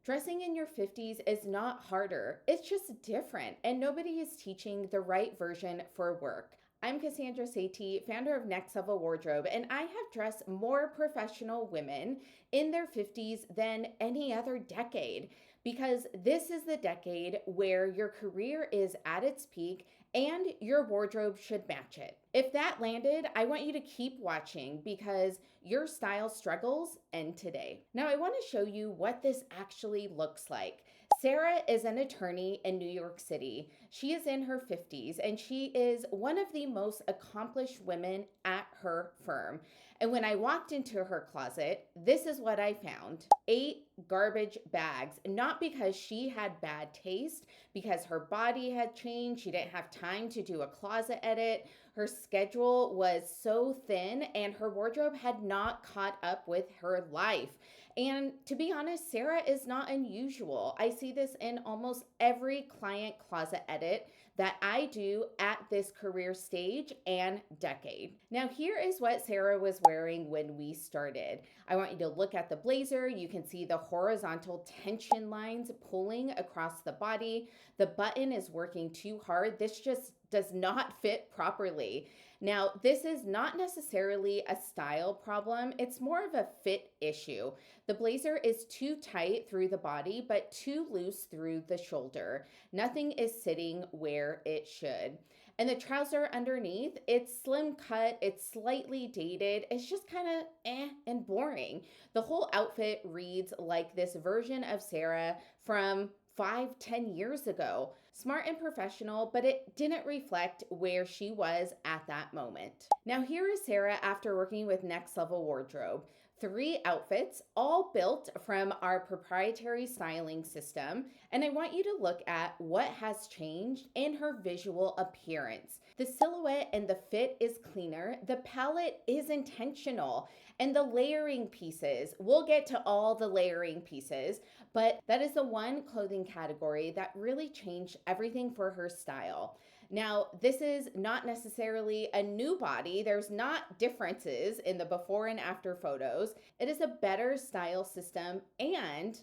Dressing in your 50s is not harder, it's just different, and nobody is teaching the right version for work. I'm Cassandra Sethi, founder of Next Level Wardrobe, and I have dressed more professional women in their 50s than any other decade because this is the decade where your career is at its peak and your wardrobe should match it. If that landed, I want you to keep watching because your style struggles end today. Now, I want to show you what this actually looks like. Sarah is an attorney in New York City. She is in her 50s and she is one of the most accomplished women at her firm. And when I walked into her closet, this is what I found: 8 garbage bags, not because she had bad taste, because her body had changed. She didn't have time to do a closet edit. Her schedule was so thin and her wardrobe had not caught up with her life. And to be honest, Sarah is not unusual. I see this in almost every client closet edit that I do at this career stage and decade. Now, here is what Sarah was wearing when we started. I want you to look at the blazer. You can see the horizontal tension lines pulling across the body. The button is working too hard. This just does not fit properly. Now, this is not necessarily a style problem. It's more of a fit issue. The blazer is too tight through the body, but too loose through the shoulder. Nothing is sitting where it should. And the trouser underneath, it's slim cut, it's slightly dated, it's just kind of and boring. The whole outfit reads like this version of Sarah from 5-10 years ago. Smart and professional, but it didn't reflect where she was at that moment. Now here is Sarah after working with Next Level Wardrobe. 3 outfits, all built from our proprietary styling system. And I want you to look at what has changed in her visual appearance. The silhouette and the fit is cleaner. The palette is intentional. And the layering pieces, we'll get to all the layering pieces, but that is the one clothing category that really changed everything for her style. Now, this is not necessarily a new body. There's not differences in the before and after photos. It is a better style system and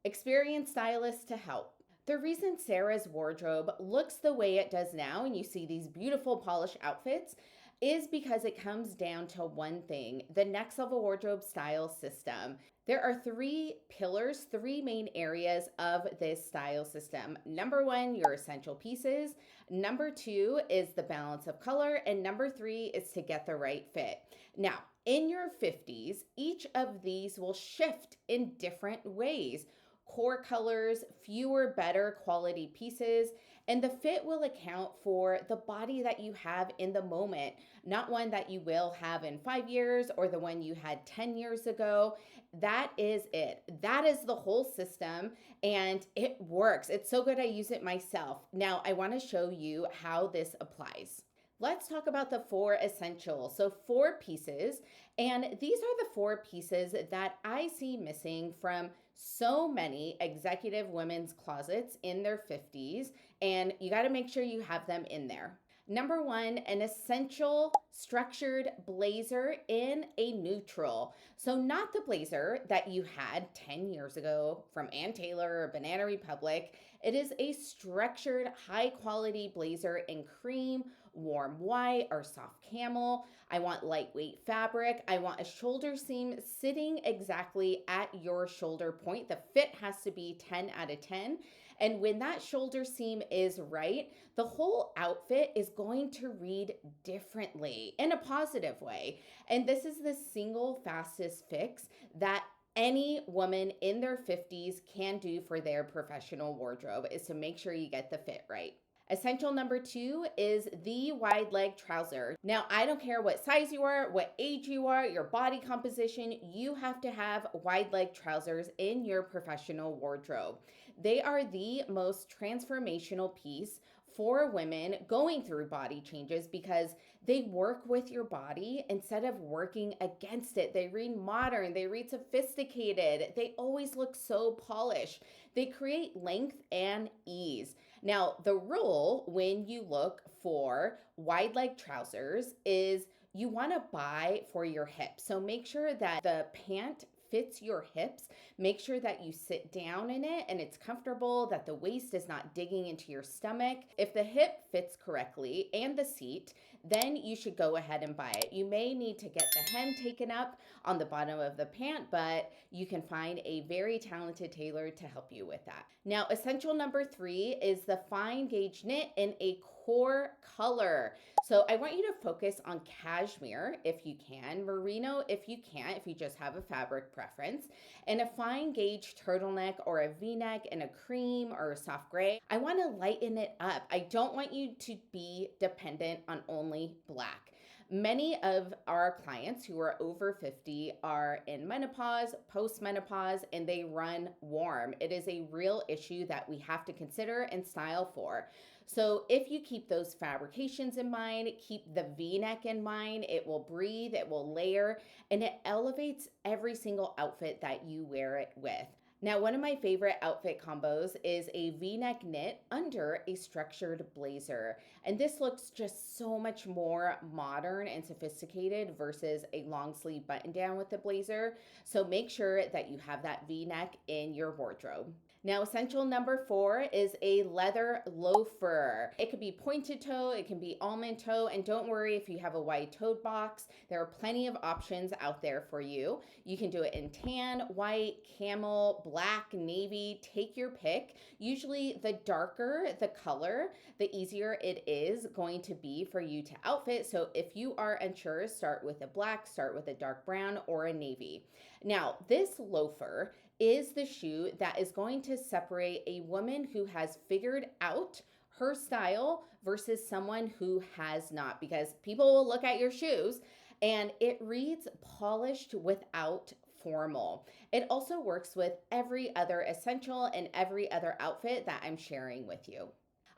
experienced stylists to help. The reason Sarah's wardrobe looks the way it does now, and you see these beautiful polished outfits, is because it comes down to one thing: the Next Level Wardrobe style system. There are 3 pillars, 3 main areas of this style system. Number 1, your essential pieces. Number 2 is the balance of color. And number 3 is to get the right fit. Now, in your 50s, each of these will shift in different ways. Core colors, fewer, better quality pieces, and the fit will account for the body that you have in the moment, not one that you will have in 5 years or the one you had 10 years ago. That is it. That is the whole system, and it works. It's so good I use it myself. Now, I want to show you how this applies. Let's talk about the 4 essentials. So 4 pieces, and these are the 4 pieces that I see missing from so many executive women's closets in their 50s, and you got to make sure you have them in there. Number 1, an essential structured blazer in a neutral. So not the blazer that you had 10 years ago from Ann Taylor or Banana Republic. It is a structured, high quality blazer in cream, warm white, or soft camel. I want lightweight fabric. I want a shoulder seam sitting exactly at your shoulder point. The fit has to be 10 out of 10. And when that shoulder seam is right, the whole outfit is going to read differently in a positive way. And this is the single fastest fix that any woman in their 50s can do for their professional wardrobe, is to make sure you get the fit right. Essential number 2 is the wide leg trouser. Now, I don't care what size you are, what age you are, your body composition, you have to have wide leg trousers in your professional wardrobe. They are the most transformational piece for women going through body changes because they work with your body instead of working against it. They read modern, they read sophisticated, they always look so polished. They create length and ease. Now, the rule when you look for wide leg trousers is you want to buy for your hips. So make sure that the pant fits your hips, make sure that you sit down in it and it's comfortable, that the waist is not digging into your stomach. If the hip fits correctly and the seat, then you should go ahead and buy it. You may need to get the hem taken up on the bottom of the pant, but you can find a very talented tailor to help you with that. Now, essential number 3 is the fine gauge knit in a core color. So I want you to focus on cashmere if you can, merino if you can't, if you just have a fabric preference, and a fine gauge turtleneck or a v-neck in a cream or a soft gray. I want to lighten it up. I don't want you to be dependent on only black. Many of our clients who are over 50 are in menopause, postmenopause, and they run warm. It is a real issue that we have to consider and style for. So if you keep those fabrications in mind, keep the V-neck in mind, it will breathe, it will layer, and it elevates every single outfit that you wear it with. Now, one of my favorite outfit combos is a V-neck knit under a structured blazer. And this looks just so much more modern and sophisticated versus a long sleeve button down with the blazer. So make sure that you have that V-neck in your wardrobe. Now, essential number 4 is a leather loafer. It could be pointed toe, it can be almond toe, and don't worry if you have a wide toed box. There are plenty of options out there for you. You can do it in tan, white, camel, black, navy, take your pick. Usually the darker the color, the easier it is going to be for you to outfit. So if you are unsure, start with a black, start with a dark brown or a navy. Now, this loafer is the shoe that is going to separate a woman who has figured out her style versus someone who has not, because people will look at your shoes and it reads polished without formal. It also works with every other essential and every other outfit that I'm sharing with you.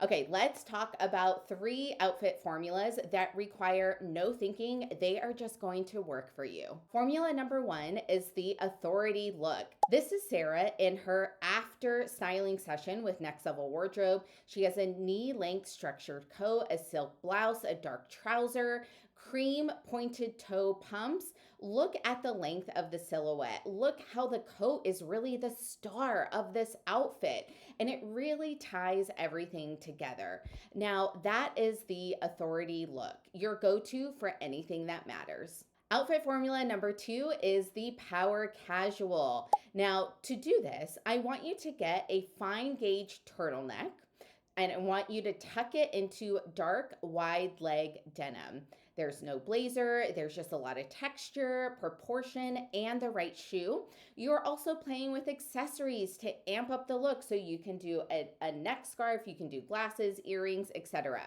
Okay, let's talk about 3 outfit formulas that require no thinking. They are just going to work for you. Formula number 1 is the authority look. This is Sarah in her after styling session with Next Level Wardrobe. She has a knee-length structured coat, a silk blouse, a dark trouser, cream pointed toe pumps. Look at the length of the silhouette. Look how the coat is really the star of this outfit, and it really ties everything together. Now, that is the authority look, your go-to for anything that matters. Outfit formula number 2 is the power casual. Now, to do this, I want you to get a fine gauge turtleneck, and I want you to tuck it into dark wide leg denim. There's no blazer, there's just a lot of texture, proportion, and the right shoe. You're also playing with accessories to amp up the look, so you can do a neck scarf, you can do glasses, earrings, etc.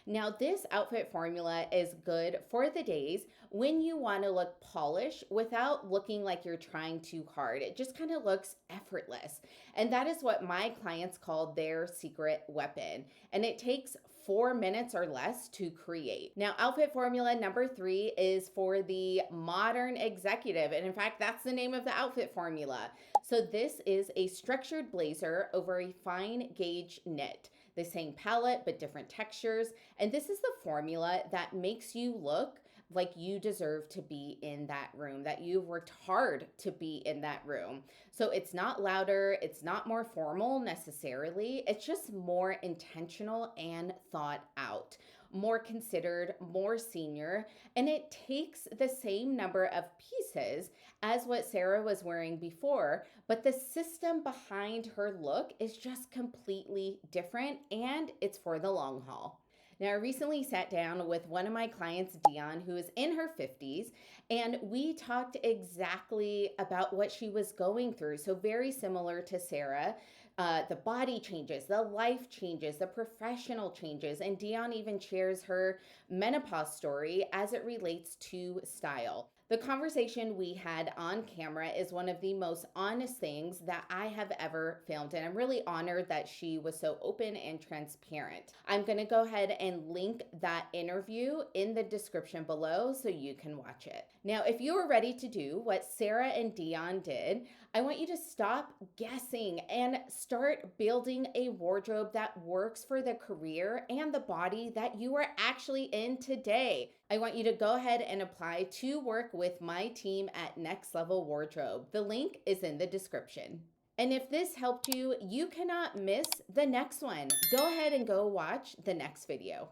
Now, this outfit formula is good for the days when you want to look polished without looking like you're trying too hard. It just kind of looks effortless. And that is what my clients call their secret weapon. And it takes 4 minutes or less to create. Now, outfit formula number 3 is for the modern executive. And in fact, that's the name of the outfit formula. So this is a structured blazer over a fine gauge knit. The same palette, but different textures. And this is the formula that makes you look like you deserve to be in that room, that you've worked hard to be in that room. So it's not louder, it's not more formal necessarily, it's just more intentional and thought out, more considered, more senior, and it takes the same number of pieces as what Sarah was wearing before, but the system behind her look is just completely different, and it's for the long haul. Now, I recently sat down with one of my clients, Dion, who is in her 50s, and we talked exactly about what she was going through. So very similar to Sarah, the body changes, the life changes, the professional changes, and Dion even shares her menopause story as it relates to style. The conversation we had on camera is one of the most honest things that I have ever filmed, and I'm really honored that she was so open and transparent. I'm going to go ahead and link that interview in the description below so you can watch it. Now, if you are ready to do what Sarah and Dion did, I want you to stop guessing and start building a wardrobe that works for the career and the body that you are actually in today. I want you to go ahead and apply to work with my team at Next Level Wardrobe. The link is in the description. And if this helped you, you cannot miss the next one. Go ahead and go watch the next video.